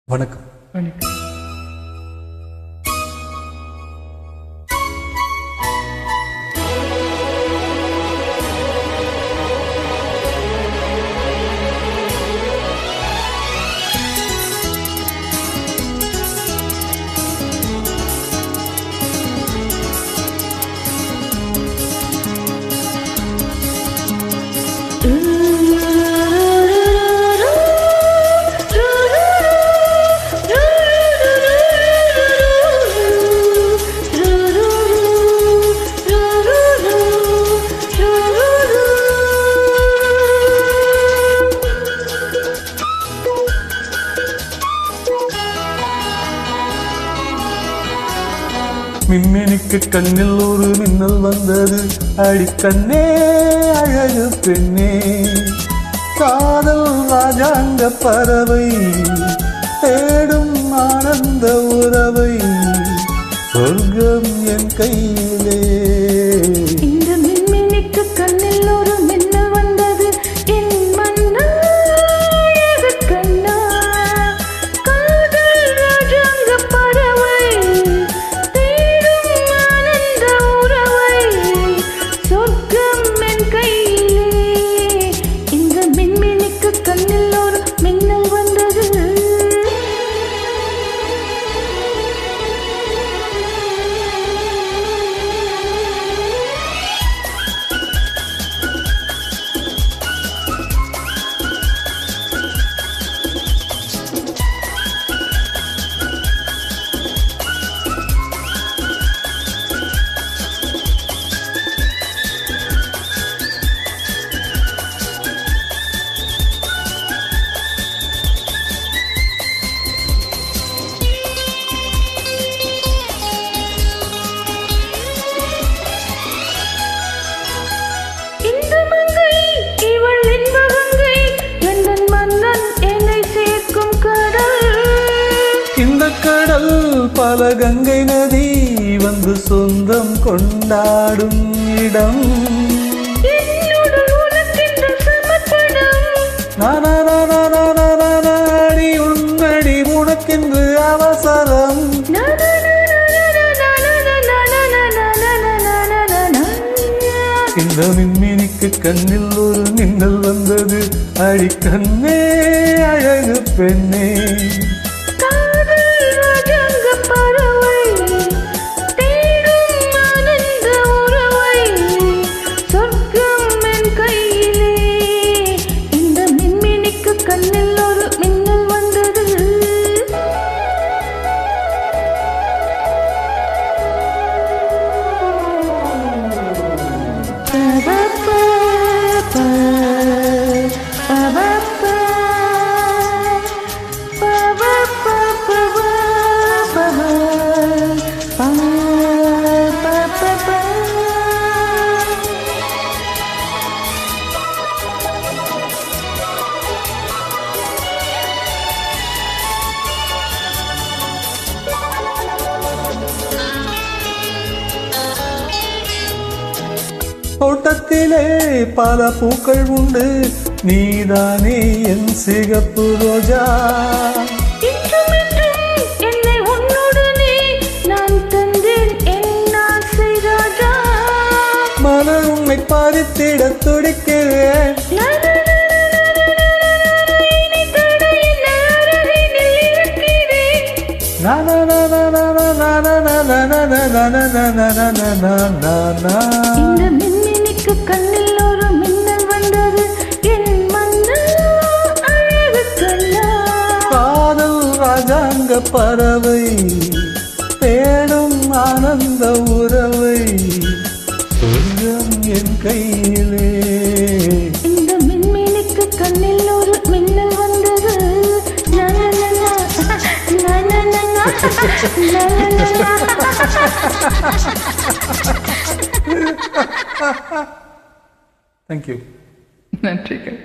வணக்கம். வணக்கம். மின்மினிக்கு கண்ணில் ஒரு மின்னல் வந்தது. அடிக்கண்ணே அழகு பெண்ணே, காதல் ராஜாங்க பறவை தேடும் ஆனந்த உறவை, சொர்க்கம் என் கையிலே. இந்த மின்மினிக்கு கண்ணில் ஒரு மின்னல் வந்தது. என் மன்னா அழகு கண்ணா, காதல் ராஜாங்க பறவை தேடும் ஆனந்த உறவை, சொர்க்கம் என் கையிலே. இந்த மின்மினிக்கு கண்ணில் ஒரு மின்னல் வந்தது. இந்த கடல் பல கங்கை நதி வந்து சொந்தம் கொண்டாடும் இடம். நாடி உன்னடி உனக்கென்று அவசரம். இந்த மின்மினிக்கு கண்ணில் ஒரு மின்னல் வந்தது. அடிக்கண்ணே அழகு பெண்ணே, தோட்டத்திலே பல பூக்கள் உண்டு, நீதானே என் சிகப்பு ரோஜா. என்னை உன்னுடனே நான் தந்தேன் என் ஆசை ராஜா. மலர் உன்னை பறித்திட துடிக்கிறேன். இந்த மின்மினிக்கு கண்ணில் ஒரு மின்னல் வந்தது. என் மன்னா அழகு கண்ணா, காதல் ராஜாங்க பறவை தேடும் ஆனந்த உறவை, சொர்க்கம் என் கையிலே. இந்த மின்மினிக்கு கண்ணில் ஒரு மின்னல் வந்தது. Thank you. நன்றிகள்.